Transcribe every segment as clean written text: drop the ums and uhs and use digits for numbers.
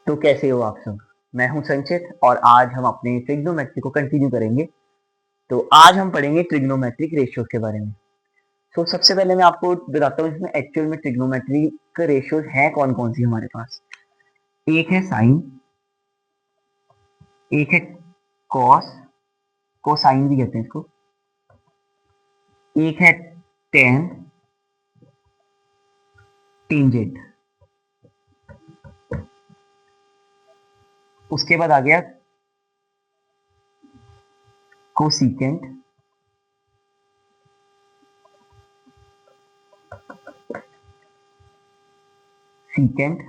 तो कैसे हो आप सब? मैं हूं संचित और आज हम अपने ट्रिग्नोमेट्री को कंटिन्यू करेंगे। तो आज हम पढ़ेंगे ट्रिग्नोमेट्रिक रेशियोज के बारे में। तो सबसे पहले मैं आपको बताता हूँ इसमें एक्चुअल में ट्रिग्नोमेट्री का रेशियोज है कौन कौन सी हमारे पास। एक है साइन, एक है कॉस, कोसाइन भी कहते हैं इसको, एक है टेन, टेंजेंट। उसके बाद आ गया कोसिकेंट, सीकेंट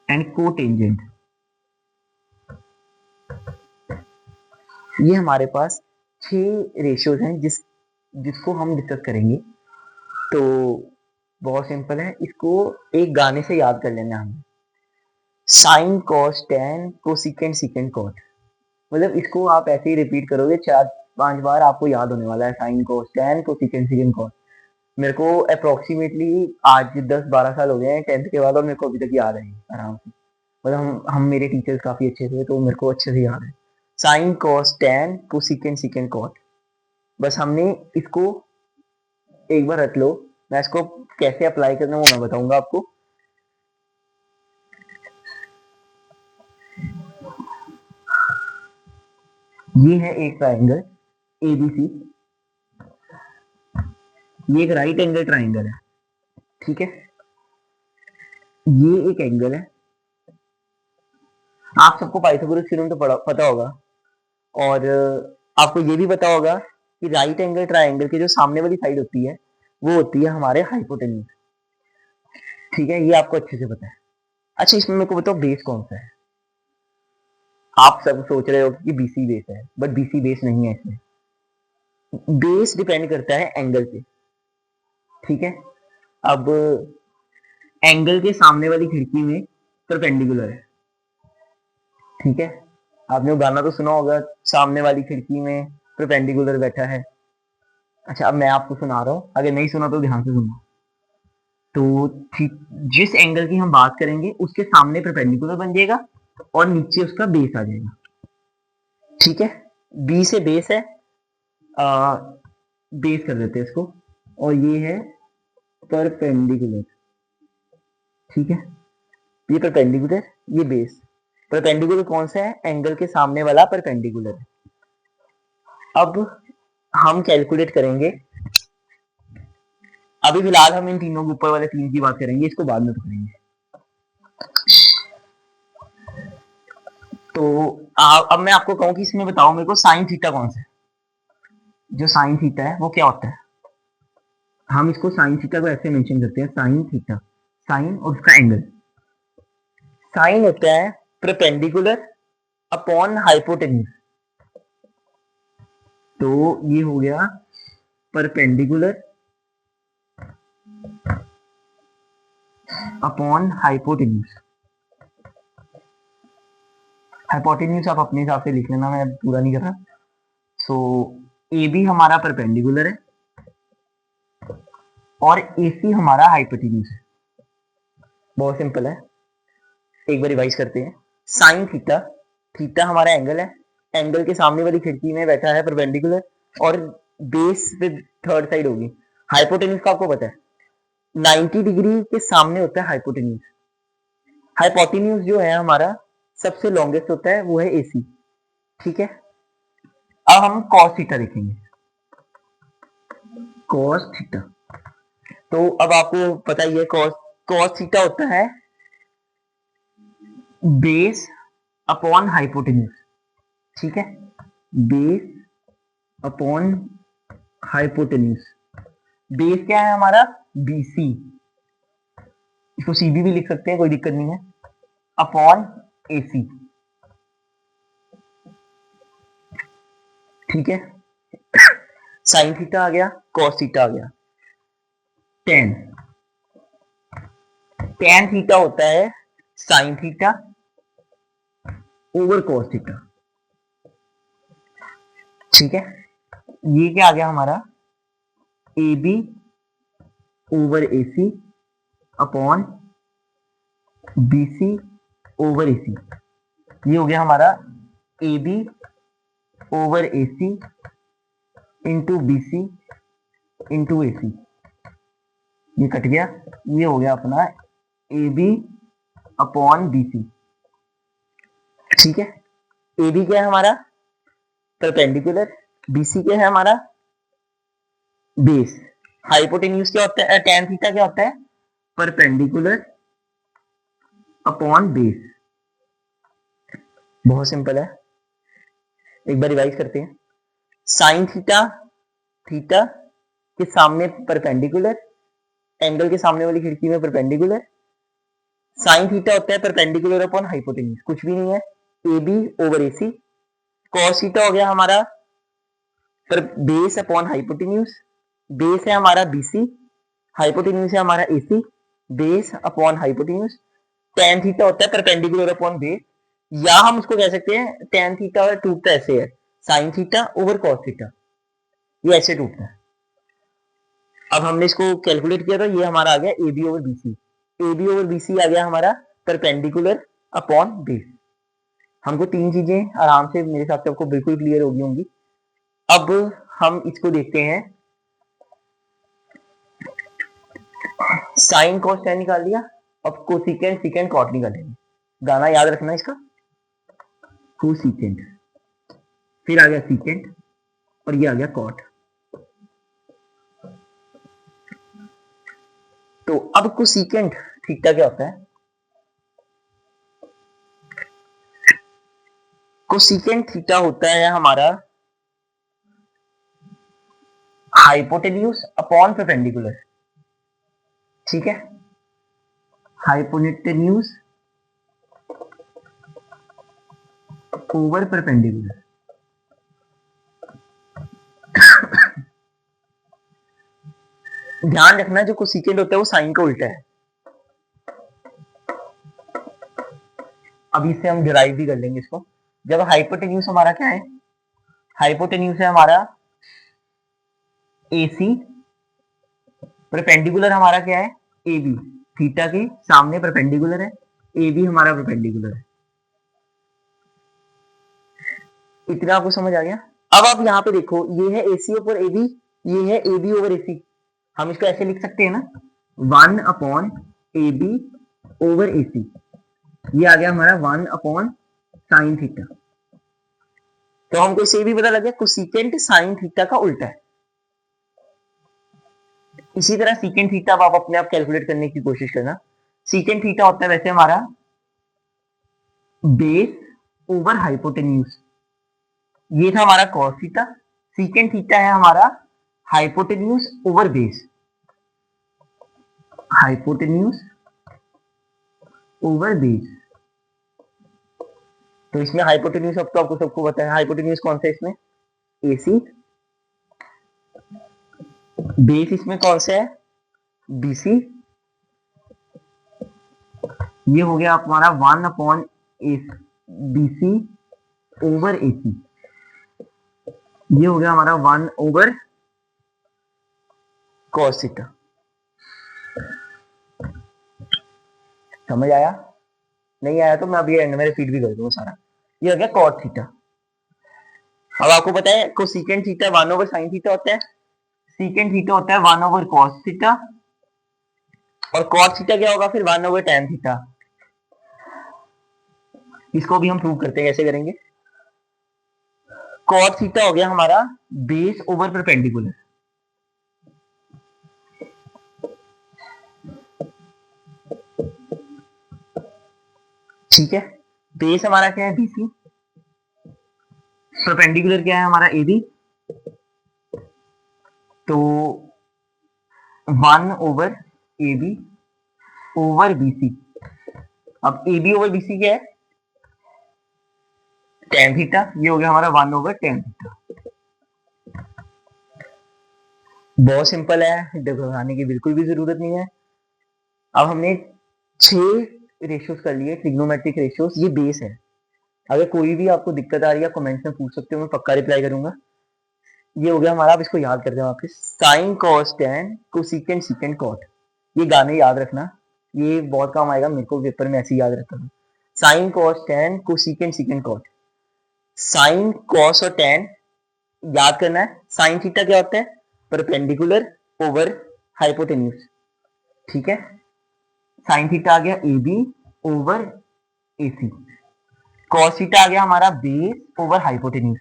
एंड कोटेंजेंट। ये हमारे पास 6 रेशियोज हैं जिसको हम डिस्कस करेंगे। तो बहुत सिंपल है, इसको एक गाने से याद कर लेना हमें। Sine cos tan cosecant secant cot. मतलब इसको आप ऐसे ही रिपीट करोगे 4-5 बार, आपको याद होने वाला है sine cos tan cosecant secant cot. मेरे को अप्रोक्सीमेटली आज 10-12 साल हो गए हैं 10th के बाद, और मेरे को अभी तक याद है आराम से। मतलब हम मेरे टीचर्स काफी अच्छे थे तो मेरे को अच्छे से याद है। Sine cos tan cosecant secant cot. बस हमने इसको एक बार रट लो। मैं इसको कैसे अप्लाई करना वो मैं बताऊंगा आपको। ये है एक ट्राइंगल एबीसी, ये एक राइट एंगल ट्राइंगल है, ठीक है। ये एक एंगल है। आप सबको पाइथागोरस थ्योरम तो पता होगा, और आपको ये भी पता होगा कि राइट एंगल ट्राइंगल की जो सामने वाली साइड होती है वो होती है हमारे हाइपोटेन्यूज, ठीक है। ये आपको अच्छे से पता है। अच्छा, इसमें मेरे को बताओ बेस कौन सा है। आप सब सोच रहे हो कि बीसी बेस है, बट बीसी बेस नहीं है इसमें। बेस डिपेंड करता है एंगल पे, ठीक है। अब एंगल के सामने वाली खिड़की में परपेंडिकुलर है, ठीक है। आपने वो गाना तो सुना होगा, सामने वाली खिड़की में परपेंडिकुलर बैठा है। अच्छा, अब मैं आपको सुना रहा हूँ, अगर नहीं सुना तो ध्यान से सुनना। तो ठीक, जिस एंगल की हम बात करेंगे उसके सामने परपेंडिकुलर बन जाएगा और नीचे उसका बेस आ जाएगा, ठीक है। बी से बेस है, आ, बेस कर देते हैं इसको, और ये है परपेंडिकुलर, ठीक है। ये परपेंडिकुलर, ये बेस। परपेंडिकुलर कौन सा है? एंगल के सामने वाला परपेंडिकुलर है। अब हम कैलकुलेट करेंगे। अभी फिलहाल हम इन तीनों के ऊपर वाले तीन की बात करेंगे, इसको बाद में तो करेंगे। तो अब मैं आपको कहूं कि इसमें बताओ मेरे को साइन थीटा कौन सा है। जो साइन थीटा है वो क्या होता है? हम इसको साइन थीटा को ऐसे मेंशन करते हैं, साइन थीटा, साइन और उसका एंगल। साइन होता है परपेंडिकुलर अपॉन हाइपोटेन्यूज। तो ये हो गया परपेंडिकुलर अपॉन हाइपोटेन्यूज। हाइपोटेन्यूज आप अपने हिसाब से लिख लेना, मैं पूरा नहीं कर रहा। सो ए बी हमारा परपेंडिकुलर है और ए सी हमारा हाइपोटेन्यूज है। बहुत सिंपल है, एक बार रिवाइज करते हैं। साइन थीटा, थीटा हमारा एंगल है, एंगल के सामने वाली खिड़की में बैठा है परपेंडिकुलर, और बेस पे थर्ड साइड होगी। हाइपोटेन्यूज का आपको पता है 90 डिग्री के सामने होता है हाइपोटेन्यूज। हाइपोटेन्यूज जो है हमारा सबसे लॉन्गेस्ट होता है, वो है एसी, ठीक है। अब हम कॉस थीटा देखेंगे, कॉस थीटा। तो अब आपको पता ही है कॉस, कॉस थीटा होता है बेस अपॉन हाइपोटेन्यूज, ठीक है। Base upon hypotenuse. बेस क्या है हमारा? बीसी, इसको सीबी भी लिख सकते हैं, कोई दिक्कत नहीं है, अपॉन एसी, ठीक है। साइन थीटा आ गया, कॉस थीटा आ गया। टेन, टेन थीटा होता है sine theta over cos theta, ठीक है। ये क्या आ गया हमारा? A B over A C upon BC over AC, ये हो गया हमारा AB over AC into BC into AC, ये कट गया, ये हो गया अपना AB अपॉन BC। ठीक है, AB क्या है हमारा परपेंडिकुलर, BC क्या है हमारा बेस, हाइपोटेन्यूज क्या होता है, tan थीटा क्या होता है परपेंडिकुलर अपॉन बेस। बहुत सिंपल है, एक बार रिवाइज करते हैं। साइन थीटा, थीटा के सामने परपेंडिकुलर, एंगल के सामने वाली खिड़की में परपेंडिकुलर, साइन थीटा होता है परपेंडिकुलर अपॉन हाइपोटेन्यूज, कुछ भी नहीं है, AB over AC। Cos theta हो गया हमारा पर बेस अपॉन हाइपोटेन्यूज, बेस है हमारा BC, हाइपोटेन्यूज है हमारा AC, base upon hypotenuse. tan theta होता है परपेंडिकुलर अपॉन बेस, या हम उसको कह सकते हैं tan थीटा और टूटता ऐसे है sine theta over cos theta, ये ऐसे टूटता है। अब हमने इसको कैलकुलेट किया था, ये हमारा आ गया AB over BC, AB over BC आ गया हमारा परपेंडिकुलर अपॉन बेस। हमको तीन चीजें आराम से मेरे हिसाब से आपको बिल्कुल क्लियर होगी होंगी। अब हम इसको देखते हैं, साइन कॉस tan निकाल लिया, अब कोसिकेंट सिकेंट कॉट निकालेंगे। गाना याद रखना इसका, कोसिकेंट, फिर आ गया सिकेंट और ये आ गया कॉट। तो अब कोसिकेंट थीटा क्या होता है, कोसिकेंट थीटा होता है हमारा हाइपोटेन्यूज अपॉन परपेंडिकुलर। ठीक है, हाइपोटेन्यूज ओवर परपेंडिकुलर। ध्यान रखना जो कोसिकेंट होता है वो साइन का उल्टा है। अब इससे हम डिराइव भी कर लेंगे इसको। जब हाइपोटेन्यूज हमारा क्या है, हाइपोटेन्यूज है हमारा AC, परपेंडिकुलर हमारा क्या है AB, थीटा के सामने परपेंडिकुलर है, AB हमारा परपेंडिकुलर है। इतना आपको समझ आ गया। अब आप यहाँ पे देखो, ये है AC ओवर AB, ये है AB ओवर AC, हम इसको ऐसे लिख सकते हैं ना 1 अपॉन AB ओवर AC, ये आ गया हमारा 1 अपॉन साइन थीटा। तो हमको इससे भी पता लग गया कोसिकेंट साइन थीटा का उल्टा है। इसी तरह सीकेंट थीटा आप अपने आप कैलकुलेट करने की कोशिश करना। सीकेंट थीटा होता है वैसे हमारा बेस ओवर हाइपोटेन्यूज, ये था हमारा कॉस थीटा। सीकेंट थीटा है हमारा hypotenuse over base, hypotenuse over base. तो इसमें हाइपोटेन्यूज अब तो आपको सबको पता है, हाइपोटेन्यूज कौन सा है इसमें AC, बेस इसमें कौन सा है BC, ये हो गया हमारा 1 अपॉन BC ओवर AC, ये हो गया हमारा 1 ओवर cos थीटा। समझ आया? नहीं आया तो मैं अभी एंड में रिपीट भी कर दूंगा सारा। ये हो गया cot थीटा। अब आपको पता है cosecant theta 1 over sine theta होता है, सीकेंट थीटा होता है 1 ओवर cos थीटा, और cot थीटा क्या होगा फिर 1 ओवर tan थीटा। इसको भी हम प्रूव करते हैं, कैसे करेंगे। cot थीटा हो गया हमारा बेस ओवर परपेंडिकुलर, ठीक है। बेस हमारा क्या है BC, परपेंडिकुलर क्या है हमारा AB, तो 1 ओवर AB ओवर BC। अब AB ओवर BC क्या है tan थीटा, ये हो गया हमारा 1 ओवर tan थीटा। बहुत सिंपल है, घबराने की बिल्कुल भी जरूरत नहीं है। अब हमने 6 रेशियोज कर लिए, ट्रिग्नोमेट्रिक रेशियोज, ये बेस है। अगर कोई भी आपको दिक्कत आ रही है कमेंट्स में पूछ सकते हो, मैं पक्का रिप्लाई करूंगा। ये हो गया हमारा, अब इसको याद करते हैं वापस, sine cos tan cosecant secant cot, ये गाने याद रखना। ये बहुत काम आएगा, मेरे को पेपर में ऐसे याद रहता था। Sine cos tan cosecant secant cot. Sine cos और टेन याद करना है। साइन थीटा क्या होता है? Perpendicular over hypotenuse. ठीक है, साइन थीटा आ गया A B over A C. Cos theta आ गया हमारा बेस ओवर हाइपोटेन्यूज।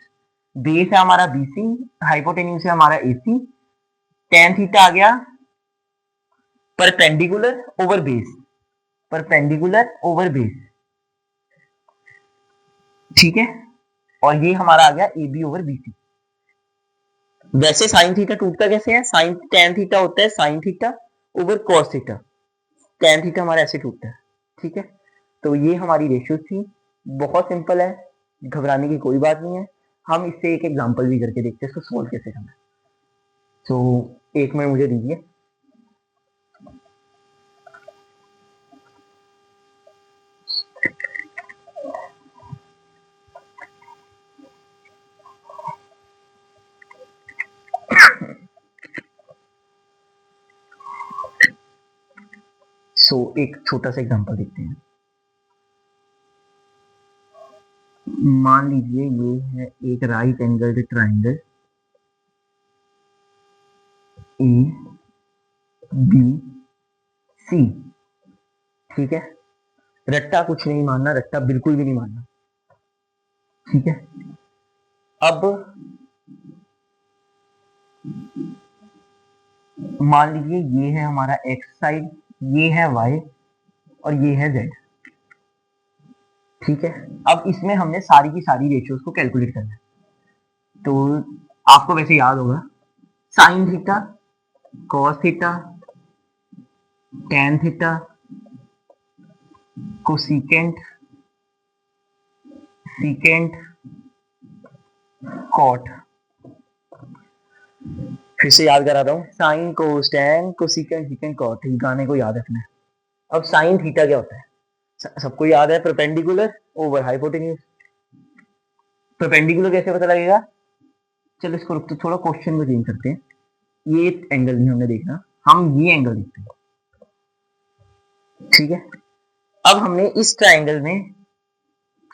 बेस है हमारा बी सी, हाइपोटेन्यूज है हमारा ए सी। टेन थीटा आ गया perpendicular over base, perpendicular over base. ठीक है, और ये हमारा आ गया A B over B C. वैसे साइन थीटा टूटता कैसे है? साइन टेन थीटा होता है sine theta over cos theta. Tan theta हमारा ऐसे टूटता है। ठीक है, तो ये हमारी रेशियो थी, बहुत सिंपल है, घबराने की कोई बात नहीं है। हम इससे एक एग्जांपल भी करके देखते हैं इसको सोल्व कैसे करना है। तो एक मिनट मुझे दीजिए। एक छोटा सा एग्जांपल देखते हैं। मान लीजिए ये है एक right angled triangle A B C. ठीक है, रट्टा कुछ नहीं मानना, रट्टा बिल्कुल भी नहीं मानना। ठीक है, अब मान लीजिए ये है हमारा एक्स साइड, ये है वाई और ये है जेड। ठीक है, अब इसमें हमने सारी की सारी रेशियोज को कैलकुलेट करना है। तो आपको वैसे याद होगा sine theta, cos theta, tan theta, cosecant, secant, cot. फिर से याद करा रहा हूँ, sine cos tan cosecant secant cot, इस गाने को याद रखना है। अब साइन थीटा क्या होता है? सबको याद है, परपेंडिकुलर ओवर हाइपोटेन्यूज। परपेंडिकुलर कैसे पता लगेगा? चलो इसको रुक, तो थोड़ा क्वेश्चन को चेंज करते हैं। ये एंगल नहीं हमने देखना, हम ये एंगल देखते हैं। ठीक है, अब हमने इस ट्राइंगल में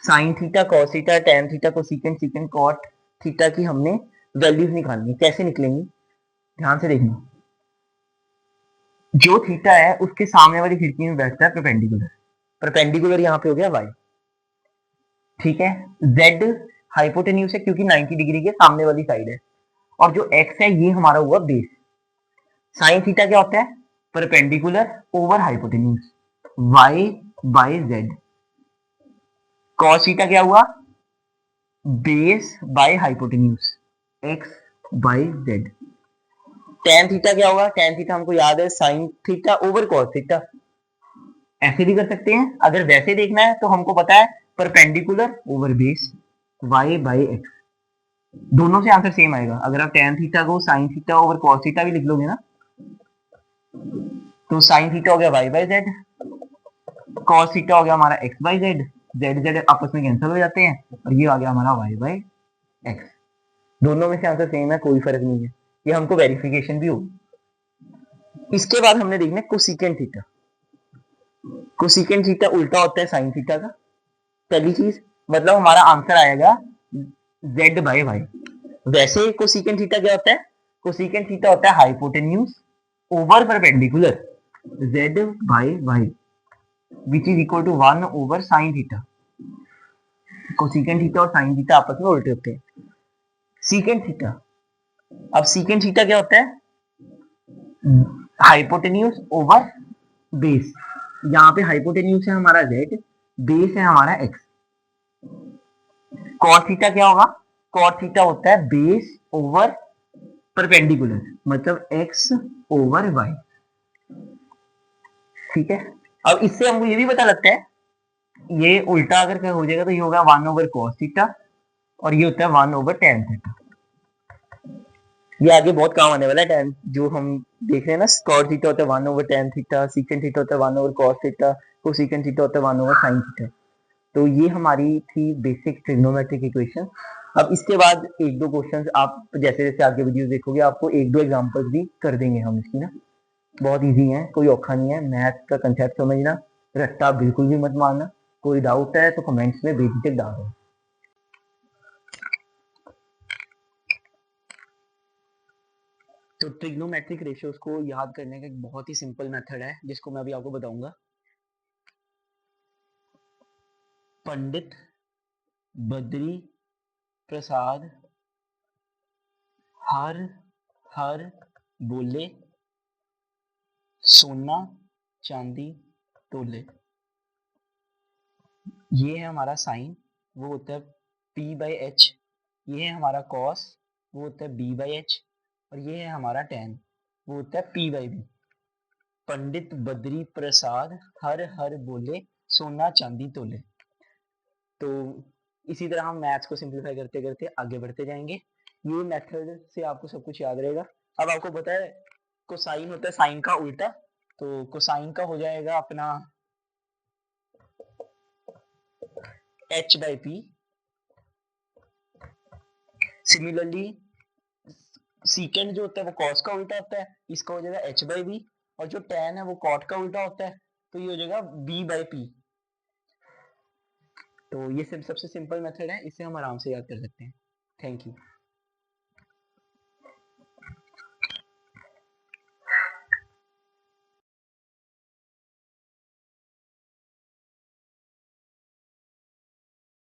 sine theta, cos theta, tan theta, cosecant secant cot theta की हमने वैल्यूज निकालनी। कैसे निकलेंगी? ध्यान से देखना। जो थीटा है उसके सामने वाली खिड़की में बैठता है परपेंडिकुलर। परपेंडिकुलर यहाँ पे हो गया वाई। ठीक है, जेड हाइपोटेन्यूज है क्योंकि 90 डिग्री के सामने वाली साइड है, और जो एक्स है ये हमारा हुआ बेस। साइन थीटा क्या होता है? Perpendicular over hypotenuse, Y by Z. Cos theta क्या हुआ? Base by hypotenuse, X by Z. Tan theta क्या होगा? टेन थीटा हमको याद है sine theta over cos theta. ऐसे भी कर सकते हैं, अगर वैसे देखना है तो हमको पता है perpendicular over base, Y by X. दोनों से आंसर सेम आएगा। अगर आप टेन थीटा को sine theta over cos theta भी लिख लोगे ना, तो साइन थीटा हो गया Y by Z, cos theta हो गया हमारा X by Z. Z Z आपस में कैंसिल हो जाते हैं और ये आ गया हमारा वाई बाय एक्स। दोनों में से आंसर सेम है, कोई फर्क नहीं है। ये हमको वेरिफिकेशन भी होगी। इसके बाद हमने देखना है कोसिकेंट थीटा। कोसिकेंट थीटा उल्टा होता है साइन थीटा का। पहली चीज, मतलब हमारा आंसर आएगा जेड बाय वाई। वैसे कोसिकेंट थीटा क्या होता है? कोसिकेंट थीटा होता है hypotenuse over perpendicular, Z by Y, which is equal to 1 over sine theta. Cosecant theta और साइन थीटा आपस में उल्टे होते हैं। सीकेंट थीटा, अब सीकेंट थीटा क्या होता है? Hypotenuse over base. यहाँ पे हाइपोटेन्यूज है हमारा जेड, बेस है हमारा एक्स। कॉट थीटा क्या होगा? कॉट थीटा होता है बेस ओवर परपेंडिकुलर, मतलब एक्स ओवर वाई। ठीक है, अब इससे हमको ये भी पता लगता है, ये उल्टा अगर हो जाएगा तो ये होगा 1 ओवर कॉस थीटा और ये होता है 1 ओवर टेन थीटा। ये आगे बहुत काम आने वाला है। टेन जो हम देख रहे हैं ना, कॉट थीटा होता है 1 over tan theta, secant theta होता है 1 over cos theta, cosecant theta होता है 1 ओवर साइन थीटा। तो ये हमारी थी बेसिक ट्रिग्नोमेट्रिक इक्वेशन। अब इसके बाद एक दो क्वेश्चंस आप जैसे जैसे आगे वीडियो देखोगे आपको एक दो एग्जांपल्स भी कर देंगे हम इसकी ना। बहुत इजी है, कोई औखा नहीं है। मैथ का कंसेप्ट समझना, रट्टा बिल्कुल भी मत मारना। कोई डाउट है तो कमेंट्स में बेझिझक डाल दो। तो ट्रिग्नोमेट्रिक रेशियोज को याद करने का एक बहुत ही सिंपल मेथड है जिसको मैं अभी आपको बताऊंगा। पंडित बद्री प्रसाद हर हर बोले सोना चांदी तोले। ये है हमारा साइन, वो होता है P बाई एच। ये है हमारा कॉस, वो होता है B बाई एच। और ये है हमारा टैन, वो होता है P by B. Pandit Badri Prasad हर हर बोले सोना चांदी तोले। तो इसी तरह हम मैथ्स को सिंप्लीफाई करते करते आगे बढ़ते जाएंगे। ये मेथड से आपको सब कुछ याद रहेगा। अब आपको पता है कोसाइन होता है साइन का उल्टा, तो कोसाइन का हो जाएगा अपना h बाई पी। सिमिलरली सीकेंड जो होता है वो कॉस का उल्टा होता है, इसका हो जाएगा h बाई बी। और जो tan है वो कॉट का उल्टा होता है, तो ये हो जाएगा b बाई पी। तो ये सबसे सिंपल मेथड है, इसे हम आराम से याद कर सकते हैं। Thank you.